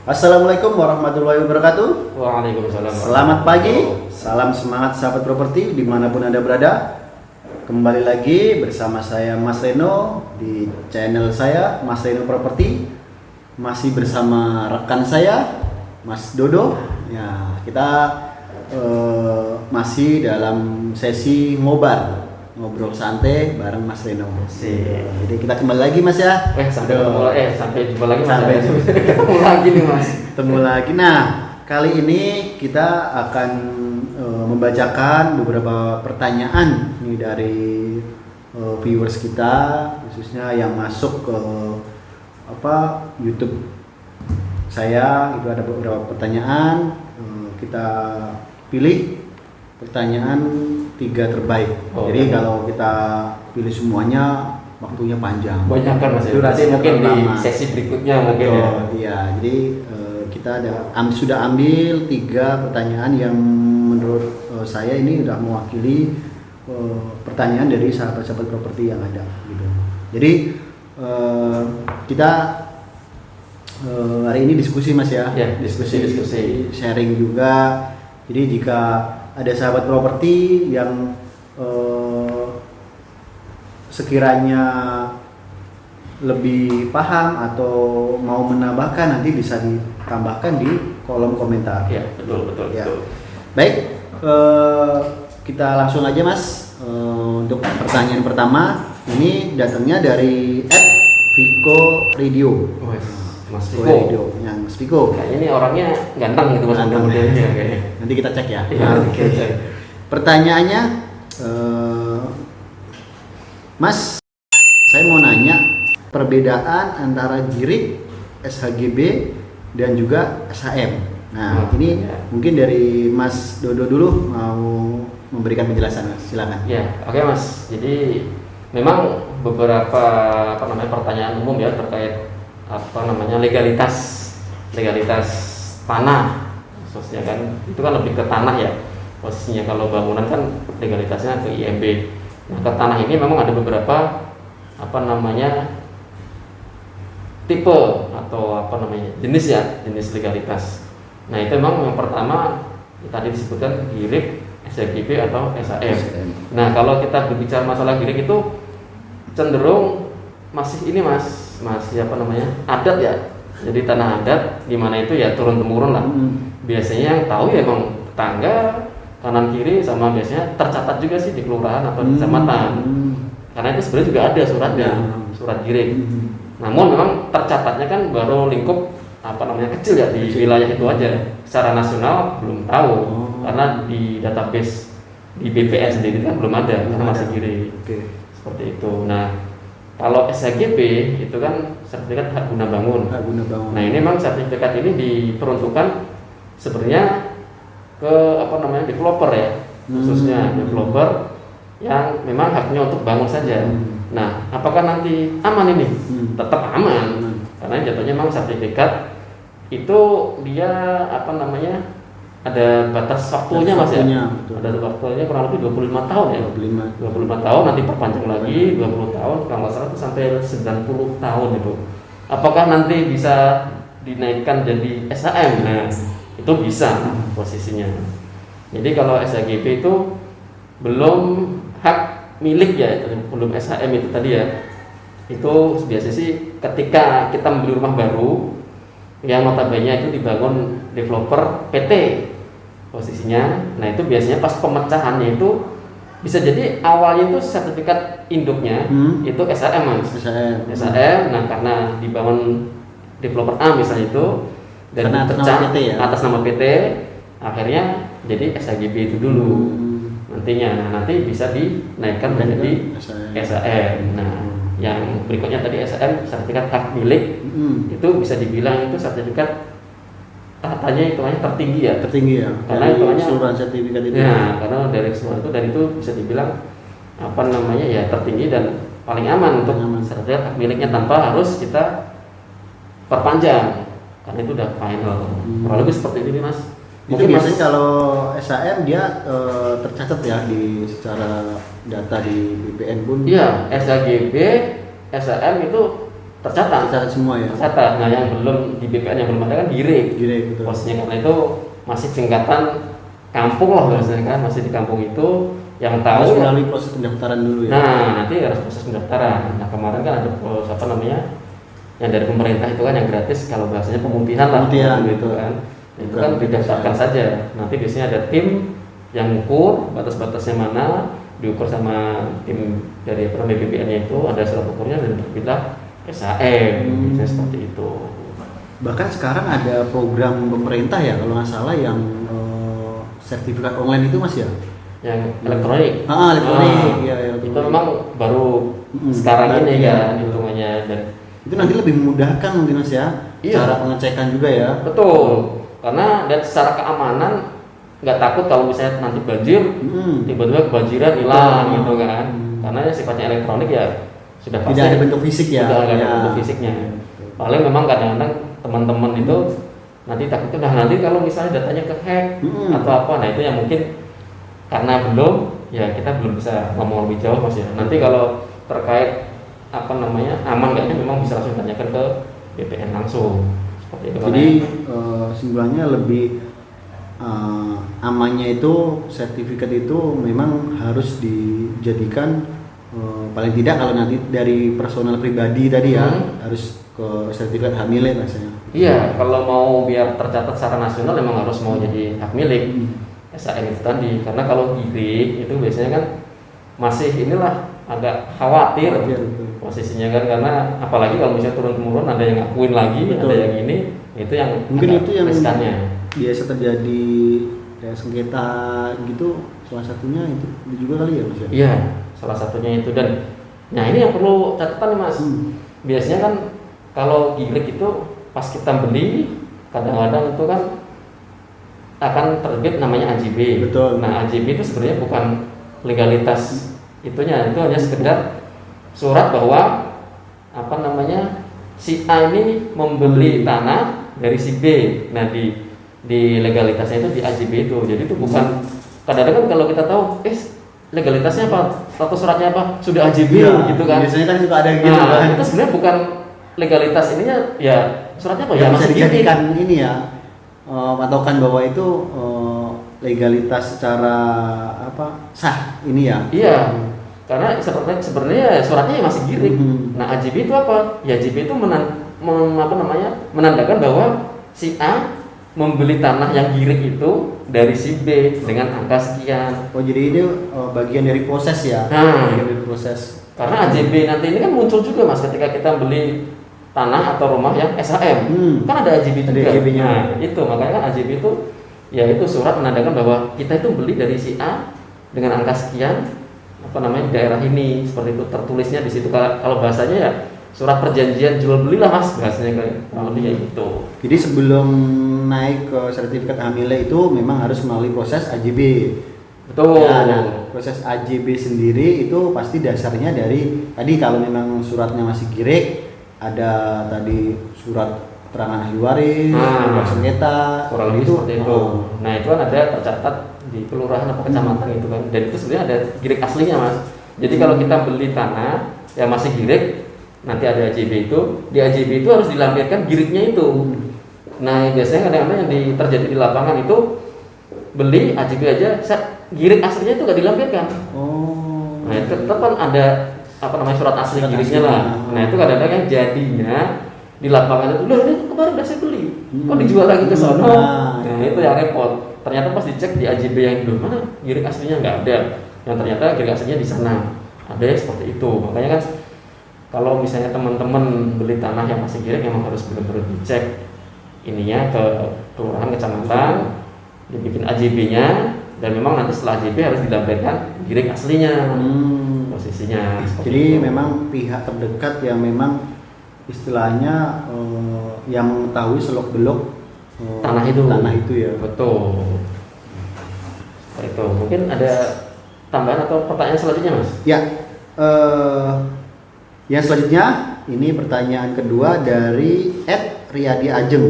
Assalamualaikum warahmatullahi wabarakatuh. Waalaikumsalam. Selamat pagi, salam semangat sahabat properti dimanapun Anda berada. Kembali lagi bersama saya Mas Reno di channel saya Mas Reno Properti. Masih bersama rekan saya Mas Dodo. Ya, kita masih dalam sesi ngobrol santai bareng Mas Reno. Jadi kita kembali lagi Mas ya. Sampai jumpa lagi Mas. Sampai ketemu lagi nih Mas. Ketemu lagi. Nah, kali ini kita akan membacakan beberapa pertanyaan nih dari viewers kita, khususnya yang masuk ke YouTube saya. Itu ada beberapa pertanyaan, kita pilih pertanyaan 3 terbaik. Jadi kalau kita pilih semuanya waktunya panjang. Banyak kan Mas. Durasi mungkin di lama. sesi berikutnya mungkin ya. Iya, jadi kita sudah ambil 3 pertanyaan yang menurut saya ini sudah mewakili pertanyaan dari sahabat-sahabat properti yang ada gitu. Jadi kita hari ini diskusi Mas ya. Diskusi sharing juga. Jadi jika ada sahabat properti yang sekiranya lebih paham atau mau menambahkan, nanti bisa ditambahkan di kolom komentar. Ya, betul. Ya. Baik, kita langsung aja Mas. Untuk pertanyaan pertama, ini datangnya dari @Vico Radio. Mas Radio, yang Vico. Kayaknya ini orangnya ganteng gitu Mas. Modelnya kayaknya. Nanti kita cek ya. Iya, Oke. Pertanyaannya, Mas, saya mau nanya perbedaan antara GIRIK, SHGB, dan juga SHM. Nah, ini mungkin dari Mas Dodo dulu mau memberikan penjelasan, silakan. Ya, oke Mas. Jadi memang beberapa pertanyaan umum ya terkait legalitas tanah, khususnya kan itu kan lebih ke tanah ya. Posisinya kalau bangunan kan legalitasnya ke IMB. Nah, ke tanah ini memang ada beberapa tipe atau jenis legalitas. Nah, itu memang yang pertama tadi disebutkan GIRIK, SHGB atau SHM. Nah, kalau kita berbicara masalah GIRIK itu cenderung masih adat ya. Jadi tanah adat di mana itu ya turun temurun lah. Biasanya yang tahu ya emang tetangga kanan kiri, sama biasanya tercatat juga sih di kelurahan atau di kecamatan. Karena itu sebenarnya juga ada suratnya, surat GIRIK. Namun memang tercatatnya kan baru lingkup kecil ya di wilayah itu aja. Secara nasional belum tahu karena di database di BPN sendiri kan belum ada karena masih GIRIK. Seperti itu. Nah, kalau SHGB itu kan sertifikat hak guna bangun. Nah, ini memang sertifikat ini diperuntukkan sebenarnya ke developer ya, khususnya developer yang memang haknya untuk bangun saja. Nah, apakah nanti aman ini? Tetap aman. Karena jatuhnya memang sertifikat itu dia ada batas waktunya Mas ya. Ada waktunya kurang lebih 25 tahun ya. 25 tahun, nanti perpanjang lagi 20 tahun, kalau nggak salah itu sampai 90 tahun itu. Apakah nanti bisa dinaikkan jadi SHM? Nah, itu bisa posisinya. Jadi kalau SHGB itu belum hak milik ya, belum SHM itu tadi ya. Itu biasanya sih ketika kita membeli rumah baru yang notabene itu dibangun developer PT posisinya. Nah, itu biasanya pas pemecahannya itu bisa jadi awalnya itu sertifikat induknya itu SHM Mas. SHM. Nah, karena dibangun developer A misalnya itu dan atas nama PT, akhirnya jadi SHGB itu dulu nantinya. Nah, nanti bisa dinaikkan menjadi SHM. Nah, yang berikutnya tadi SHM, sertifikat hak milik, itu bisa dibilang itu sertifikat tatanya hitungannya tertinggi ya. Karena hitungannya keseluruhan sertifikat itu. Ya, karena dari semua itu bisa dibilang tertinggi dan paling aman untuk sertifikat hak miliknya tanpa harus kita perpanjang. Karena itu udah final. Kurang lebih seperti ini Mas. Itu biasanya kalau SHM dia tercatat ya di secara data di BPN pun. Iya, SHGB, SHM itu Tercatat semua ya. Tercatat. Nah yang belum di BPN yang belum ada kan girik. Girik, betul. Posisinya karena itu masih tingkatan kampung lah biasanya kan, masih di kampung itu yang Harus tahu. melalui proses pendaftaran dulu ya. Nah nanti harus proses pendaftaran. Nah kemarin kan ada proses apa namanya yang dari pemerintah itu kan yang gratis, kalau bahasanya pemutihan lah. Pemutihan, gitu betul. kan. Itu Bukan kan didaftarkan ya. saja. Nanti biasanya ada tim yang ukur batas-batasnya mana, diukur sama tim dari program BPN itu, ada surat ukurnya dan terbitlah SHM. Biasanya seperti itu. Bahkan sekarang ada program pemerintah ya kalau nggak salah yang sertifikat online itu Mas ya. Yang elektronik. Elektronik. Ya, Itu elektronik. memang baru sekarang ini ya, kan hitungannya, dan itu nanti lebih memudahkan mungkin Mas ya. Iya. Cara pengecekan juga ya. betul, karena dan secara keamanan nggak takut kalau misalnya nanti banjir tiba-tiba kebanjiran hilang gitu kan, karena ya sifatnya elektronik ya sudah pasti Tidak ada bentuk fisik ya. tidak ada Ya. bentuk fisiknya. Paling memang kadang-kadang teman-teman itu nanti takutnya nanti kalau misalnya datanya ke hack atau apa, nah itu yang mungkin karena belum ya kita belum bisa ngomong lebih jauh Mas ya. Nanti kalau terkait apa namanya aman nggaknya memang bisa langsung tanyakan ke BPN langsung seperti itu. Jadi simpulannya lebih amannya itu sertifikat itu memang harus dijadikan paling tidak kalau nanti dari personal pribadi tadi ya harus ke sertifikat hak milik rasanya. Iya, kalau mau biar tercatat secara nasional memang harus mau jadi hak milik SHM itu tadi, karena kalau girik itu biasanya kan masih inilah agak khawatir posisinya kan, karena apalagi kalau misalnya turun temurun ada yang ngakuin lagi, Betul. ada yang ini, itu yang Mungkin agak itu yang riskannya. biasa terjadi kayak sengketa gitu, salah satunya itu juga kali ya Mas ya. Iya, salah satunya itu. Dan nah ini yang perlu catatan nih Mas. Biasanya kan kalau girik itu pas kita beli kadang-kadang itu kan akan terbit namanya AJB. Betul. Nah AJB itu sebenarnya bukan legalitas itunya, itu hanya sekedar surat bahwa apa namanya si A ini membeli tanah dari si B. Nah di legalitasnya itu di AJB itu. Jadi itu bukan, kadang-kadang kan kalau kita tahu legalitasnya apa atau suratnya apa sudah AJB Iya, gitu kan. biasanya kan suka ada gitu Nah kan. itu sebenarnya bukan legalitas ininya, ya suratnya apa Ya, bisa masih dijadikan gini. ini ya patokan bahwa itu legalitas secara apa sah ini ya. Iya, karena sebenarnya suratnya masih girik. Nah AJB itu apa? Ya AJB itu menandakan bahwa si A membeli tanah yang girik itu dari si B dengan angka sekian. Oh jadi ini bagian dari proses ya. Nah. Bagian dari proses. Karena AJB nanti ini kan muncul juga Mas ketika kita beli tanah atau rumah yang SHM. Kan ada AJB Ada juga. AJB-nya. Nah, itu makanya kan AJB itu ya itu surat menandakan bahwa kita itu beli dari si A dengan angka sekian, apa namanya daerah ini, seperti itu tertulisnya di situ. Kalau bahasanya ya surat perjanjian jual beli lah Mas, bahasanya kayak gitu. Jadi sebelum naik ke sertifikat hamilnya itu memang harus melalui proses AJB. Betul. Ya, nah, proses AJB sendiri itu pasti dasarnya dari tadi kalau memang suratnya masih girik, ada tadi surat keterangan ahli waris, surat sengketa, kurang lebih seperti itu. Nah itu kan ada tercatat di kelurahan atau kecamatan gitu kan, dan itu sebenarnya ada girik aslinya Mas. Jadi kalau kita beli tanah yang masih girik, nanti ada AJB itu, di AJB itu harus dilampirkan giriknya itu. Nah biasanya kadang-kadang yang terjadi di lapangan itu beli AJB aja, girik aslinya itu nggak dilampirkan. Nah itu tetap kan ada apa namanya surat asli giriknya lah. Nah itu kadang-kadang yang jadinya di lapangan itu, loh ini kemarin udah saya beli, kok dijual lagi ke sono? Nah itu yang repot. Ternyata pas dicek di AJB yang dulu mana girik aslinya nggak ada, yang ternyata girik aslinya di sana. Ada yang seperti itu. Makanya kan kalau misalnya teman-teman beli tanah yang masih girik memang harus benar-benar dicek ininya ke kelurahan kecamatan, dibikin AJB-nya, dan memang nanti setelah AJB harus dilampirkan girik aslinya posisinya. Jadi itu. memang pihak terdekat yang memang istilahnya yang mengetahui seluk beluk tanah itu ya. Betul. Itu mungkin ada tambahan atau pertanyaan selanjutnya Mas? Ya, yang selanjutnya ini pertanyaan kedua dari @Riyadi Ajeng.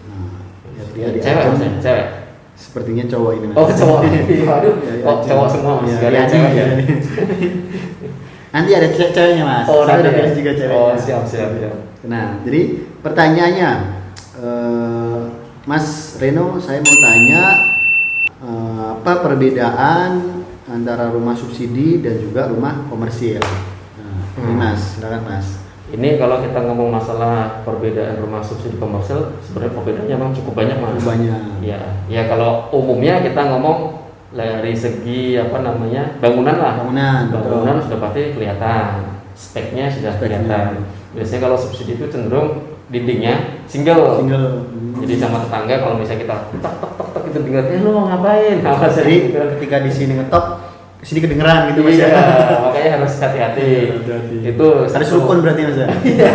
Nah, Riyadi Cewek Ajeng. Mas ya? Cewek. Sepertinya cowok ini. Mas. Oh cowok. Waduh. Ya, Oh cowok semua Mas. Ya, Gak ada Riyadi, cewek ya. Riyadi. Nanti ada ceweknya mas. Oh, Saya nanti udah ya? pilih juga ceweknya. Oh, siap. Nah, jadi pertanyaannya, Mas Reno, saya mau tanya apa perbedaan antara rumah subsidi dan juga rumah komersil? Nah, ini Mas, silakan Mas. Ini kalau kita ngomong masalah perbedaan rumah subsidi komersil, sebenarnya perbedaannya memang cukup banyak mas. Banyak. Ya kalau umumnya kita ngomong dari segi bangunan lah. Bangunan Sudah pasti kelihatan, speknya sudah kelihatan. Biasanya kalau subsidi itu cenderung dindingnya single. Jadi sama tetangga kalau misalnya kita tok itu dengar, lu mau ngapain? Jadi ketika di sini ngetok, sini kedengeran gitu mas iya, ya. makanya harus hati-hati. Itu harus rukun berarti mas ya. Iya.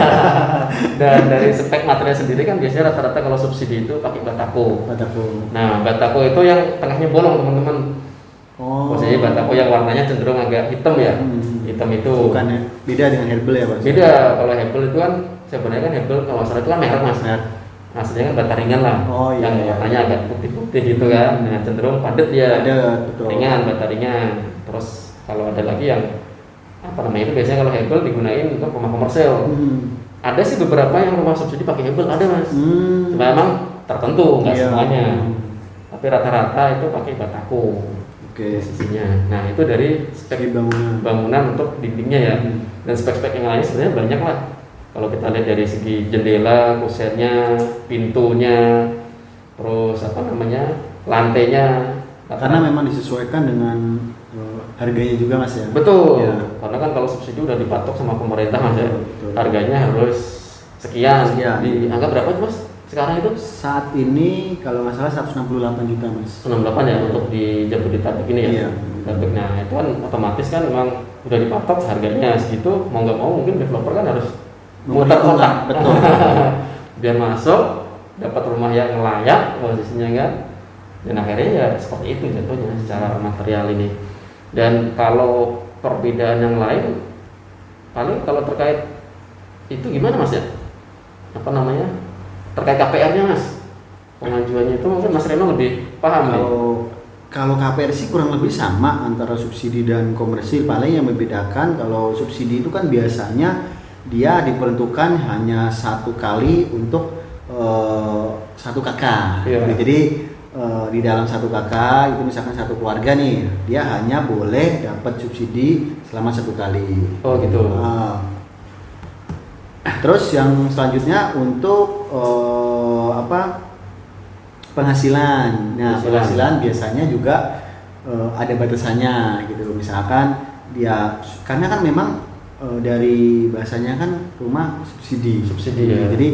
Dan dari spek material sendiri kan biasanya rata-rata kalau subsidi itu pakai batako. Nah, batako itu yang tengahnya bolong teman-teman. Maksudnya batako yang warnanya cenderung agak hitam ya. Hitam itu. Bukan ya? Beda dengan Hebel ya mas. Beda. Kalau Hebel itu kan sebenarnya kan Hebel kalau masalah itu kan merek mas. Aslinya kan bata ringan lah. Yang warnanya agak putih-putih gitu kan. Nah, cenderung padat dia. Betul. Ringan, bata ringan. Terus kalau ada lagi yang itu biasanya kalau Hebel digunain untuk rumah komersil. Ada sih beberapa yang rumah subsidi pakai Hebel, ada mas. Cuma memang tertentu, nggak semuanya. Tapi rata-rata itu pakai batako. Posisinya. Nah itu dari spek bangunan untuk dindingnya ya. Dan spek-spek yang lain sebenarnya banyak lah. Kalau kita lihat dari segi jendela, kusennya, pintunya, terus lantainya. Karena memang disesuaikan dengan harganya juga mas ya. Betul. Ya. Karena kan kalau subsidi udah dipatok sama pemerintah mas ya. Harganya harus sekian. Dianggap berapa mas sekarang itu? Saat ini kalau nggak salah 168 juta mas. 168 ya untuk di Jabodetabek ini ya. Iya. Nah itu kan otomatis kan memang udah dipatok harganya segitu, mau nggak mau mungkin developer kan harus muter otak. Betul. Biar masuk dapat rumah yang layak posisinya kan. Dan akhirnya ya seperti itu jatuhnya secara material ini. Dan kalau perbedaan yang lain paling kalau terkait itu gimana mas ya? Terkait KPR-nya mas, pengajuannya itu mungkin Mas Reno lebih paham. Kalau KPR sih kurang lebih sama antara subsidi dan komersil. Paling yang membedakan kalau subsidi itu kan biasanya dia diperuntukkan hanya satu kali untuk satu kakak. Jadi di dalam satu kakak itu misalkan satu keluarga nih, dia hanya boleh dapat subsidi selama satu kali. Oh gitu. Terus yang selanjutnya untuk penghasilan. Nah penghasilan biasanya juga ada batasannya gitu. Misalkan dia karena kan memang dari bahasanya kan rumah subsidi ya. Jadi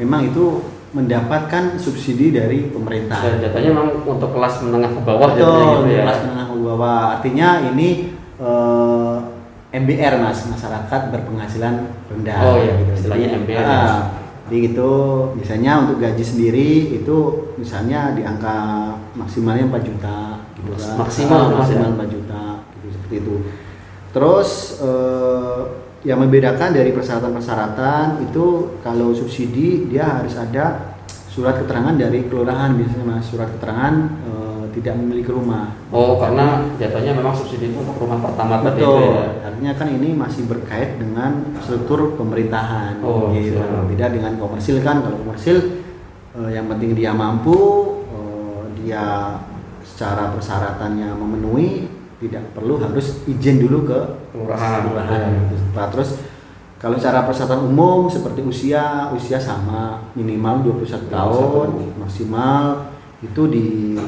memang itu mendapatkan subsidi dari pemerintah. Dan jatuhnya memang untuk kelas menengah ke bawah. Betul, gitu ya. Kelas menengah ke bawah. Artinya ini MBR mas, masyarakat berpenghasilan rendah. Oh iya, gitu. Istilahnya MBR. Jadi gitu, misalnya untuk gaji sendiri itu misalnya di angka maksimalnya 4 juta gitu kan. Maksimal 4 juta gitu seperti itu. Terus yang membedakan dari persyaratan-persyaratan itu kalau subsidi dia harus ada surat keterangan dari kelurahan biasanya mas, surat keterangan tidak memiliki rumah. Oh karena jatuhnya memang subsidi itu untuk rumah pertama tadi itu ya. Artinya kan ini masih berkait dengan struktur pemerintahan. Gitu. Beda dengan komersil kan, kalau komersil yang penting dia mampu, dia secara persyaratannya memenuhi, tidak perlu harus izin dulu ke kelurahan. Terus kalau cara persyaratan umum seperti usia sama minimal 21 tahun, maksimal itu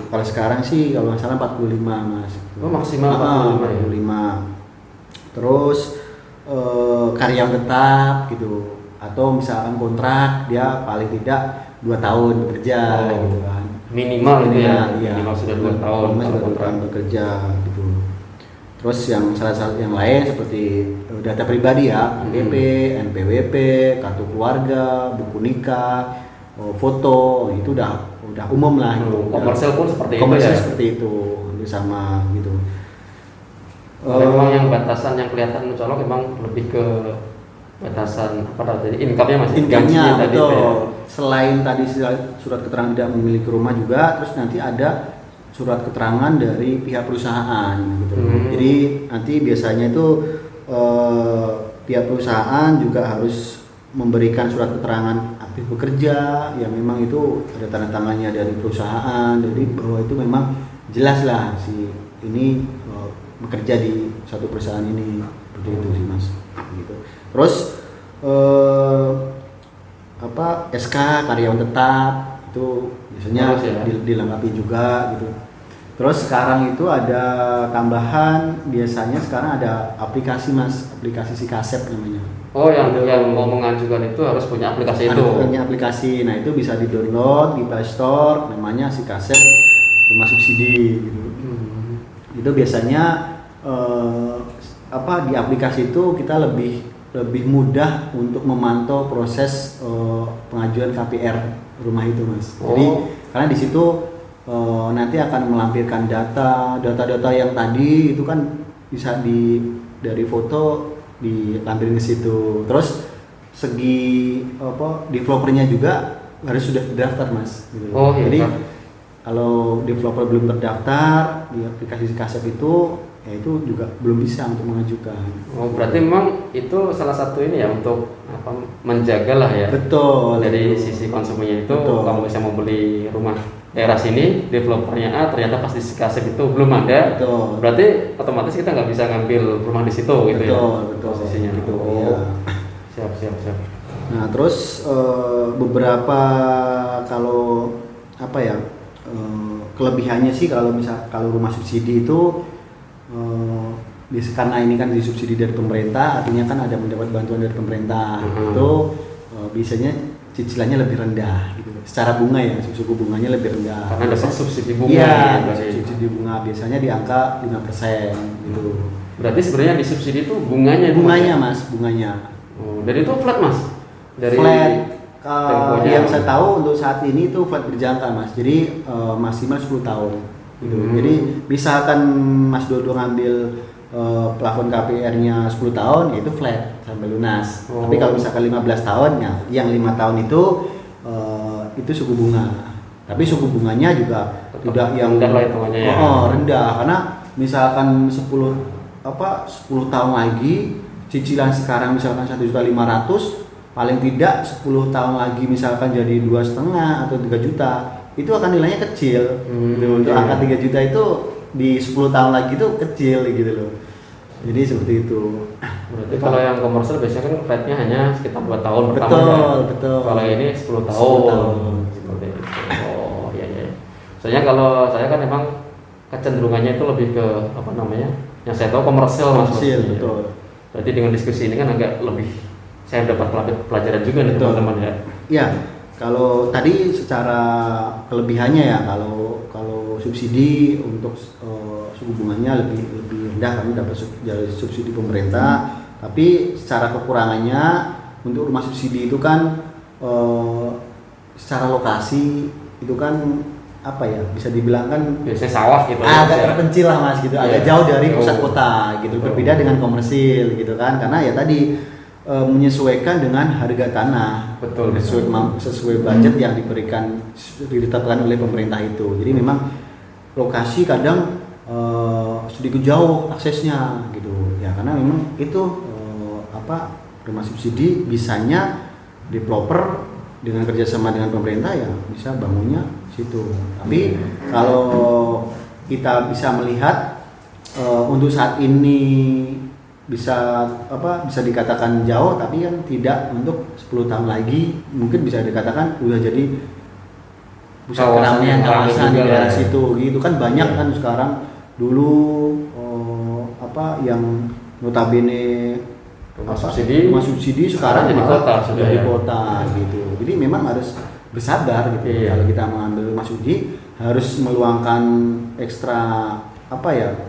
kalau sekarang sih kalau nggak salah 45 mas. Oh maksimal 45. Terus karyawan tetap gitu, atau misalkan kontrak dia paling tidak 2 tahun bekerja gitu kan. Minimal itu ya. Minimal sudah 2 tahun kontrak bekerja gitu. Terus yang salah satu yang lain seperti data pribadi ya, KTP, NPWP, kartu keluarga, buku nikah, foto, itu udah umum lah gitu. Komersil pun seperti itu ya. Komersil seperti itu, sama gitu. Memang yang batasan yang kelihatan mencolok memang lebih ke batasan jadi income-nya masih income-nya betul. Ya. Selain tadi surat keterangan tidak memiliki rumah juga, terus nanti ada surat keterangan dari pihak perusahaan gitu. Jadi nanti biasanya itu pihak perusahaan juga harus memberikan surat keterangan aktif bekerja yang memang itu ada tanda tangannya dari perusahaan, jadi bahwa itu memang jelas lah si ini bekerja di suatu perusahaan ini, seperti itu sih mas gitu. Terus SK karyawan tetap itu biasanya dilengkapi juga gitu. Terus sekarang itu ada tambahan, biasanya sekarang ada aplikasi mas, aplikasi si Kasep namanya. Oh yang mau mengajukan itu harus punya aplikasi itu. Punya aplikasi, nah itu bisa di-download di Play Store, namanya si Kasep Rumah Subsidi gitu. Itu biasanya di aplikasi itu kita lebih mudah untuk memantau proses pengajuan KPR rumah itu mas. Jadi karena di situ nanti akan melampirkan data yang tadi itu kan bisa dari foto dilampirin ke situ. Terus segi developernya juga harus sudah terdaftar mas. Gitu. Jadi kalau developer belum terdaftar di aplikasi Kasep itu, ya itu juga belum bisa untuk mengajukan. Berarti memang itu salah satu ini ya untuk menjaga lah ya. Betul. Dari sisi konsumennya itu, kalau misalnya mau beli rumah daerah sini, developernya A ternyata pas di Kasep itu belum ada. Betul. Berarti otomatis kita nggak bisa ngambil rumah di situ gitu ya. Betul. Posisinya. Gitu. Siap. Nah terus beberapa kalau kelebihannya sih kalau rumah subsidi itu karena ini kan disubsidi dari pemerintah, artinya kan ada mendapat bantuan dari pemerintah. Itu biasanya cicilannya lebih rendah gitu. Secara bunga ya, suku bunganya lebih rendah. Karena dapat subsidi bunga. Iya, subsidi bunga biasanya di angka 5% gitu. Berarti sebenarnya disubsidi itu bunganya mas, bunganya. Dari itu flat mas? Dari flat. Yang saya tahu untuk saat ini itu flat berjangka mas, jadi maksimal 10 tahun gitu. Jadi misalkan Mas Dodo ngambil plafon KPR-nya 10 tahun, yaitu flat sampai lunas. Tapi kalau misalkan 15 tahun, ya yang 5 tahun itu suku bunga. Tapi suku bunganya juga tidak yang rendah, karena misalkan 10 tahun lagi cicilan sekarang misalkan 1.500.000, paling tidak 10 tahun lagi misalkan jadi 2,5 atau 3 juta, itu akan nilainya kecil. Untuk angka 3 juta itu di 10 tahun lagi itu kecil gitu loh. Jadi seperti itu. Berarti kalau yang komersial biasanya kan flatnya hanya sekitar 2 tahun pertama. Betul. Kalau ini 10 tahun. Seperti itu. Iya. Soalnya kalau saya kan memang kecenderungannya itu lebih ke yang saya tahu komersial mas. Betul. Berarti dengan diskusi ini kan agak lebih saya dapat pelajaran juga nih teman-teman ya. Iya, kalau tadi secara kelebihannya ya, kalau subsidi untuk suku bunganya lebih rendah, kami dapat dari subsidi pemerintah. Tapi secara kekurangannya untuk rumah subsidi itu kan secara lokasi itu kan bisa dibilang kan biasanya sawah gitu. Agak terpencil lah mas gitu, agak jauh dari pusat kota gitu. Berbeda dengan komersil gitu kan, karena ya tadi menyesuaikan dengan harga tanah, sesuai budget yang ditetapkan oleh pemerintah itu. Jadi memang lokasi kadang sedikit jauh aksesnya gitu ya, karena memang itu rumah subsidi bisanya developer dengan kerjasama dengan pemerintah ya bisa bangunnya situ. Tapi kalau kita bisa melihat untuk saat ini bisa dikatakan jauh, tapi kan tidak. Untuk 10 tahun lagi mungkin bisa dikatakan udah jadi pusat keramaian kawasan di daerah situ gitu kan. Banyak kan sekarang, dulu yang notabene rumah subsidi sekarang jadi kota, sudah di kota gitu. Jadi memang harus bersabar gitu. Kalau kita mengambil rumah subsidi harus meluangkan ekstra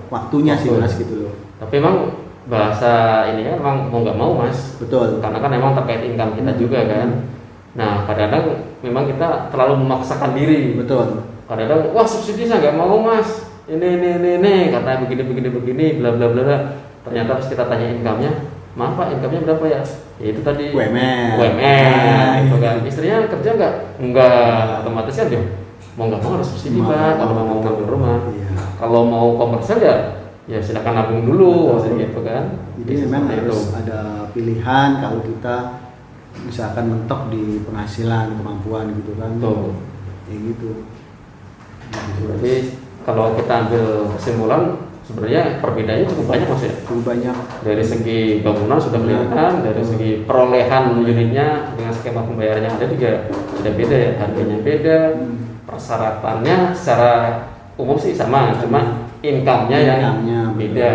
waktunya sih mas gitu loh. Tapi emang bahasa ini kan emang mau nggak mau mas. Betul. Karena kan emang terkait income kita juga kan. Nah kadang-kadang memang kita terlalu memaksakan diri. Betul. Kadang-kadang wah subsidi saya nggak mau mas. Ini karena begini bla bla bla. Ternyata pas kita tanya income-nya, maaf pak, income-nya berapa ya? Ya itu tadi UMR gitu kan. Istrinya kerja nggak? Enggak. Otomatis kan dia mau nggak mau harus subsidi pak kalau mau ngambil rumah. Kalau mau komersial ya ya silakan nabung dulu Betul. gitu kan. Jadi Bisa memang seperti harus itu. ada pilihan kalau kita misalkan mentok di penghasilan, kemampuan gitu kan. Betul. Kayak gitu. Jadi kalau kita ambil kesimpulan sebenarnya perbedaannya cukup banyak Mas ya. Cukup banyak. Dari segi bangunan sudah kelihatan, dari segi perolehan unitnya dengan skema pembayarannya ada juga sudah beda ya, harganya beda, persyaratannya secara umum sih sama, cuma income-nya yang Income-nya beda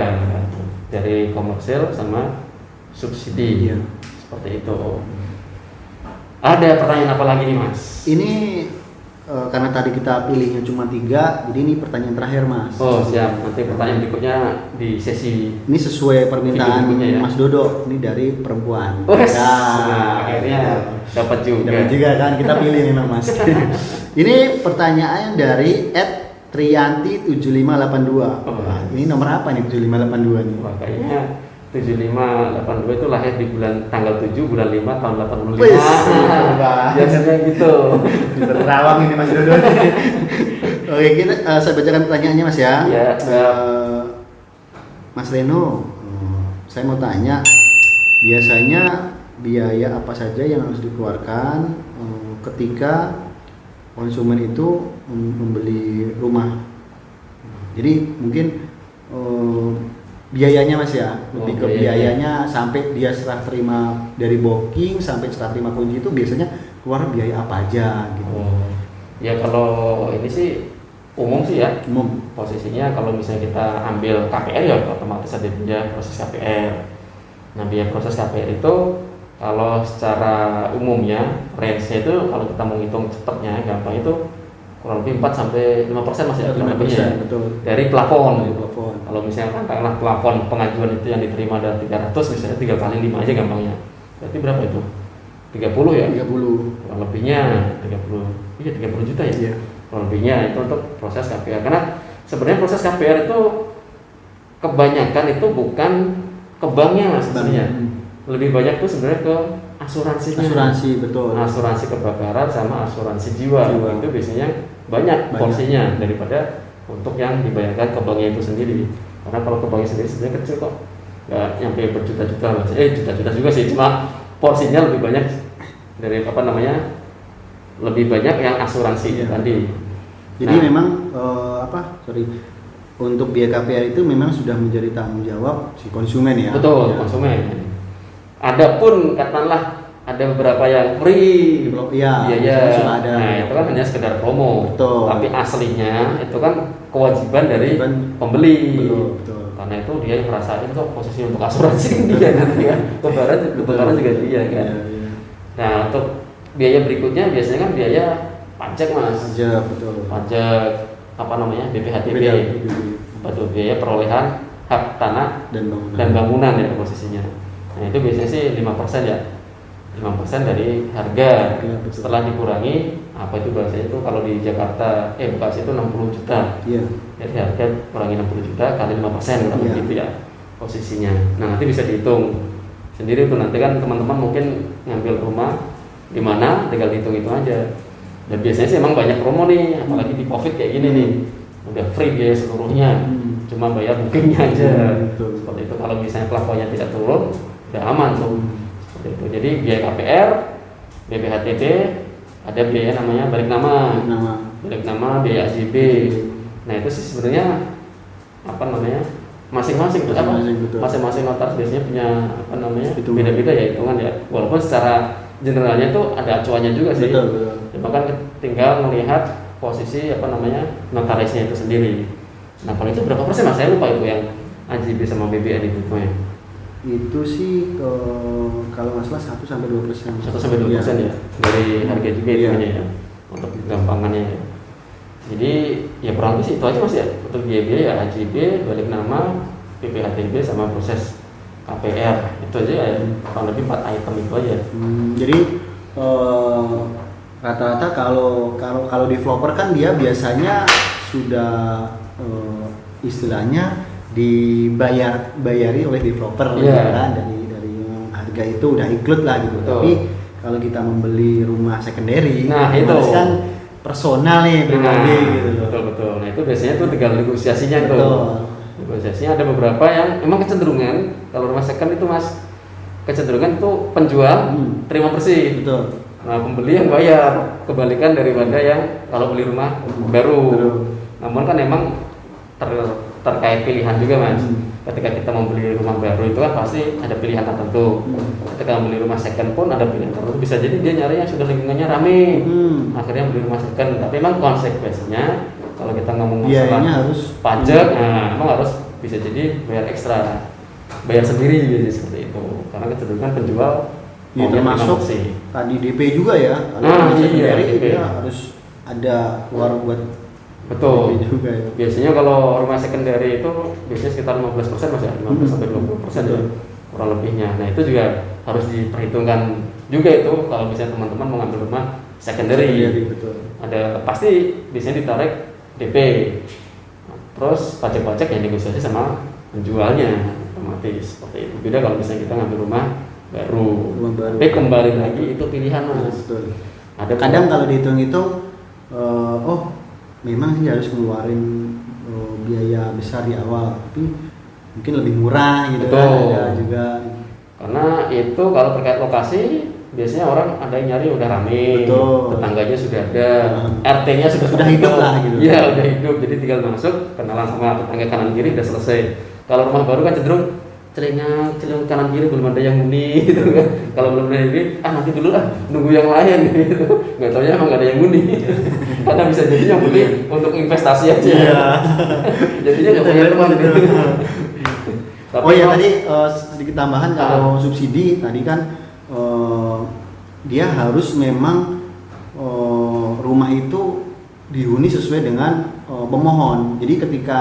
dari komersil sama subsidi. Iya. Seperti itu. Ada pertanyaan apa lagi nih Mas? Ini karena tadi kita pilihnya cuma 3, jadi ini pertanyaan terakhir Mas. Oh siap, nanti pertanyaan berikutnya di sesi. Ini sesuai permintaan Video berikutnya ya. Mas Dodo. Ini dari perempuan. Wes, Nah, nah, akhirnya dapat juga. Dapat juga kan, kita pilih memang Mas. Ini pertanyaan dari @trianti7582. Oh. Wah, ini nomor apa nih 7582 nih? Wah, kayaknya 7582 itu lahir di tanggal 7 bulan 5 tahun 85. Wis, Biasanya gitu. Terawang ini Mas Dodo. Oke, saya bacakan pertanyaannya Mas ya. Ya, Mas Reno, saya mau tanya, biasanya biaya apa saja yang harus dikeluarkan ketika konsumen itu membeli rumah? Jadi mungkin biayanya Mas ya, lebih ke biayanya sampai dia serah terima dari booking sampai serah terima kunci itu biasanya keluar biaya apa aja gitu. Oh, ya kalau ini sih umum sih ya. Umum. Posisinya kalau misalnya kita ambil KPR ya otomatis ada biaya proses KPR. Nah biaya proses KPR itu kalau secara umumnya range-nya itu kalau kita mau ngitung cepatnya gampang itu kurang lebih 4 sampai 5% Mas ya, kurang lebihnya ya. Betul. Dari plafon. Dari plafon. Kalau misalnya katakanlah plafon pengajuan itu yang diterima ada 300 misalnya 3 kali 5 aja gampangnya. Berarti berapa itu? 30 ya? 30. Kurang lebihnya 30. Iya 30 juta ya? Iya. Kurang lebihnya itu untuk proses KPR. Karena sebenarnya proses KPR itu kebanyakan itu bukan ke banknya Mas sebenarnya. Lebih banyak tuh sebenarnya ke asuransinya. Asuransi, betul. Asuransi kebakaran sama asuransi jiwa. Itu biasanya banyak porsinya daripada untuk yang dibayarkan ke banknya itu sendiri. Karena kalau ke banknya sendiri sebenarnya kecil kok, nggak nyampe berjuta-juta Mas. Juta-juta juga sih, cuma porsinya lebih banyak dari lebih banyak yang asuransi tadi. Jadi memang untuk biaya KPR itu memang sudah menjadi tanggung jawab si konsumen ya. Betul, konsumen. Adapun katakanlah ada beberapa yang free biaya, sudah ada. Nah itu kan hanya sekedar promo. Betul. Tapi aslinya itu kan kewajiban dari pembeli. Betul. Karena itu dia yang merasain kok posisi untuk asuransi dia nanti kan. Kebakaran juga dia kan. Iya. Nah untuk biaya berikutnya biasanya kan biaya pajak Mas. Pajak, betul. Pajak BPHTB. Betul, biaya perolehan hak tanah dan bangunan ya posisinya. Nah itu biasanya sih 5% ya, 5% dari harga. Setelah dikurangi apa itu bahasanya itu kalau di Jakarta Bekasi itu 60 juta. Iya. Jadi harga kurangi 60 juta kali 5% kurang lebih gitu ya posisinya. Nah nanti bisa dihitung sendiri tuh, nanti kan teman-teman mungkin ngambil rumah di mana tinggal dihitung aja. Dan biasanya sih emang banyak promo nih, apalagi di COVID kayak gini nih, udah free biaya seluruhnya, cuma bayar bookingnya aja. Seperti itu. Kalau misalnya plafonnya tidak turun, udah aman tuh. Seperti itu. Jadi biaya KPR, BPHTB, ada biaya namanya balik nama, biaya AJB. Nah itu sih sebenarnya masing-masing notaris biasanya punya beda-beda ya hitungan ya. Walaupun secara generalnya itu ada acuannya juga sih. Betul. Cuma kan tinggal melihat posisi notarisnya itu sendiri. Nah kalau itu berapa persen Mas? Saya lupa itu yang AJB sama BBN itu ya. Itu sih kalau nggak salah 1 sampai 2%. 1 sampai 2% ya dari harga juga ya untuk gampangannya ya. Jadi ya kurang lebih sih itu aja Mas ya untuk biaya AJB, balik nama, BPHTB sama proses KPR itu aja ya, kurang lebih 4 item itu aja. Jadi rata-rata kalau developer kan dia biasanya sudah istilahnya dibayari oleh developer kan dari harga itu udah include lah gitu. Tapi kalau kita membeli rumah secondary, nah itu kan personal nih pribadi gitu. Betul. Nah itu biasanya tuh tinggal negosiasinya tuh. Negosiasinya ada beberapa yang memang kecenderungan kalau rumah second itu mas, kecenderungan itu penjual terima bersih. Betul. Nah pembeli yang bayar, kebalikan daripada yang kalau beli rumah baru. Namun kan emang terkait pilihan juga mas. Ketika kita membeli rumah baru itu kan pasti ada pilihan tertentu. Ketika membeli rumah second pun ada pilihan tertentu. Bisa jadi dia nyari yang sudah lingkungannya rame, akhirnya beli rumah second. Tapi emang konsekuensinya kalau kita ngomong masalah harus pajak, nah emang harus bisa jadi bayar ekstra, bayar sendiri jadi seperti itu. Karena kecenderungan penjual ya, termasuk tadi DP juga ya. Nah, iya, DP. Dia harus ada keluar buat betul DP juga ya. Biasanya kalau rumah secondary itu biasanya sekitar 15% mas ya, 15 sampai 20% ya, kurang lebihnya. Nah itu juga harus diperhitungkan juga itu kalau misalnya teman-teman mau ngambil rumah secondary. Betul. Ada pasti biasanya ditarik DP, terus pajak-pajak yang negosiasi sama penjualnya otomatis seperti itu. Beda kalau misalnya kita ngambil rumah baru. Tapi kembali lagi itu pilihan mas. Betul. Ada kadang kalau dihitung-hitung, memang sih harus ngeluarin biaya besar di awal, tapi mungkin lebih murah gitu. Betul. Kan ada juga. Karena itu kalau terkait lokasi biasanya orang ada yang nyari udah rame, betul. Tetangganya sudah ada, RT-nya sudah hidup lah gitu. Iya udah hidup, jadi tinggal masuk kenalan sama tetangga kanan kiri udah selesai. Kalau rumah baru kan cenderung celeng kanan kiri belum ada yang huni gitu kan. Kalau belum ada yang huni, nanti dulu lah nunggu yang lain gitu. Nggak taunya emang nggak ada yang huni. Karena bisa jadi yang huni untuk investasi aja. Iya. Jadinya nggak punya teman gitu. Oh ya tadi sedikit tambahan kalau subsidi tadi kan dia harus memang rumah itu dihuni sesuai dengan pemohon. Jadi ketika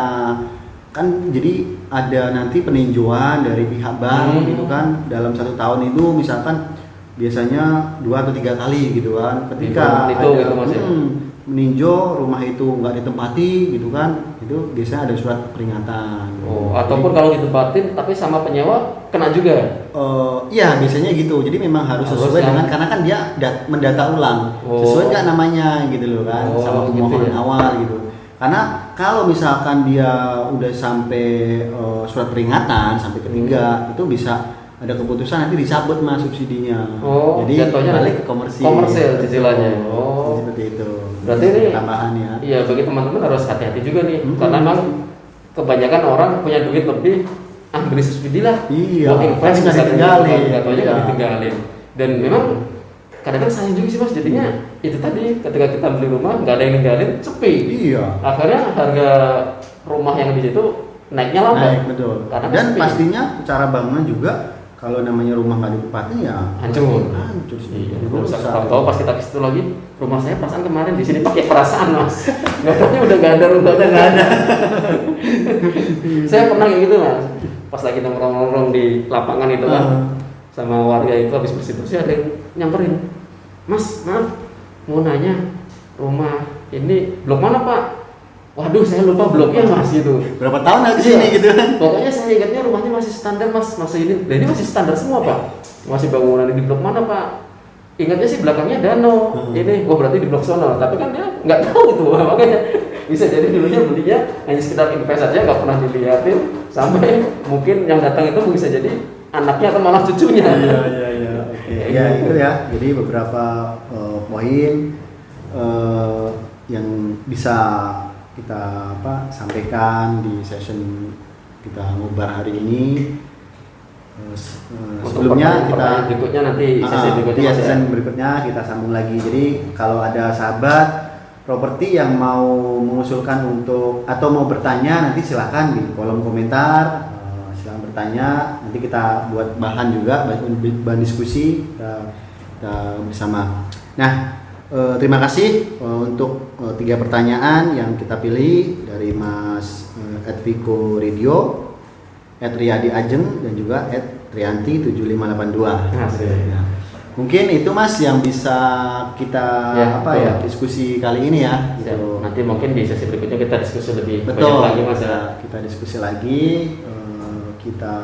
kan jadi ada nanti peninjauan dari pihak bank gitu kan dalam 1 tahun itu misalkan biasanya 2 atau 3 kali gitu kan ketika itu, ada gitu, meninjau rumah itu nggak ditempati gitu kan itu biasanya ada surat peringatan. Ataupun kalau ditempatin tapi sama penyewa kena juga. Iya biasanya gitu jadi memang harus sesuai dengan karena kan dia mendata ulang sesuai nggak namanya gitu loh kan sama pemohon gitu ya? Awal gitu. Karena kalau misalkan dia udah sampai surat peringatan sampai ketiga itu bisa ada keputusan nanti dicabut mas subsidinya. Jadi balik ke komersil cicilannya. Seperti itu. Berarti ini tambahan ya. Iya bagi teman-teman harus hati-hati juga nih karena memang kebanyakan orang punya duit lebih beli subsidi lah. Iya. Mau invest nggak ditinggalin. Nggak ditinggalin. Dan memang kadang-kadang sayang juga sih mas jadinya itu tadi ketika kita beli rumah nggak ada yang ninggalin sepi. Iya. Akhirnya harga rumah yang di situ naiknya lambat. Naik betul. Karena dan sepi. pastinya cara bangunan juga kalau namanya rumah nggak ditempatin ya hancur. Iya. Tahu pas kita ke situ lagi rumah saya perasaan kemarin di sini pakai perasaan mas. Nggak tahunya udah nggak ada rumah udah nggak ada. Saya pernah kayak gitu mas. Pas lagi nongkrong-nongkrong di lapangan itu kan sama warga itu habis bersih-bersih ada yang nyamperin. Mas, maaf, mau nanya rumah ini blok mana pak? Waduh, saya lupa bloknya mas gitu. Berapa tahun lagi sini gitu kan? Pokoknya saya ingatnya rumahnya masih standar mas, masih ini. Dan ini masih standar semua pak. Masih bangunan di blok mana pak? Ingatnya sih belakangnya danau. Ini, berarti di blok sono. Tapi kan dia nggak tahu itu, makanya bisa jadi dulunya belinya hanya sekedar invest saja, nggak pernah dilihatin. Sampai mungkin yang datang itu bisa jadi anaknya atau malah cucunya. Iya. Oke. Ya itu ya. Jadi beberapa poin yang bisa kita sampaikan di session kita ngobar hari ini. Sebelumnya kita berikutnya nanti sesi berikutnya kita sambung lagi. Jadi kalau ada sahabat properti yang mau mengusulkan untuk atau mau bertanya nanti silakan di kolom komentar. Silakan bertanya, nanti kita buat bahan juga, bahan diskusi kita bersama. Nah, terima kasih untuk 3 pertanyaan yang kita pilih dari Mas Edviko Radio, Riyadi Ajeng dan juga Trianti 7582. Ya. Mungkin itu Mas yang bisa kita diskusi kali ini ya. Gitu. Nanti mungkin di sesi berikutnya kita diskusi lebih banyak lagi Mas ya. Kita diskusi lagi. Kita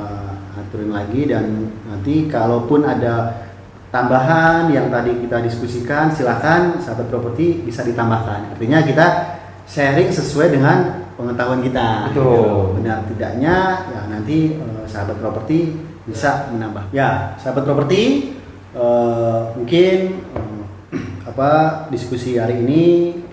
aturin lagi dan nanti kalaupun ada tambahan yang tadi kita diskusikan silakan sahabat properti bisa ditambahkan. Artinya kita sharing sesuai dengan pengetahuan kita. Betul. Gitu. Benar tidaknya ya nanti sahabat properti bisa menambah. Ya, sahabat properti mungkin diskusi hari ini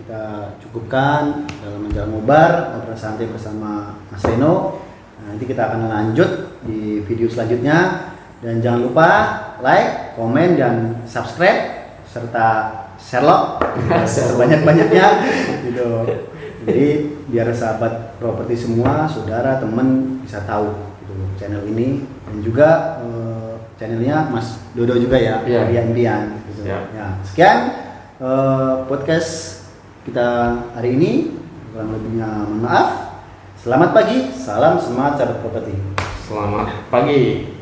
kita cukupkan dalam menjelang ngobar santai bersama Mas Reno. Nah, nanti kita akan lanjut di video selanjutnya dan jangan lupa like, komen dan subscribe serta Sherlock sebanyak-banyaknya gitu. Jadi biar sahabat properti semua, saudara, teman bisa tahu gitu channel ini dan juga channelnya Mas Dodo juga ya, Impian gitu. Ya, sekian podcast kita hari ini. Kurang lebihnya mohon maaf. Selamat pagi, salam semangat sahabat properti. Selamat pagi.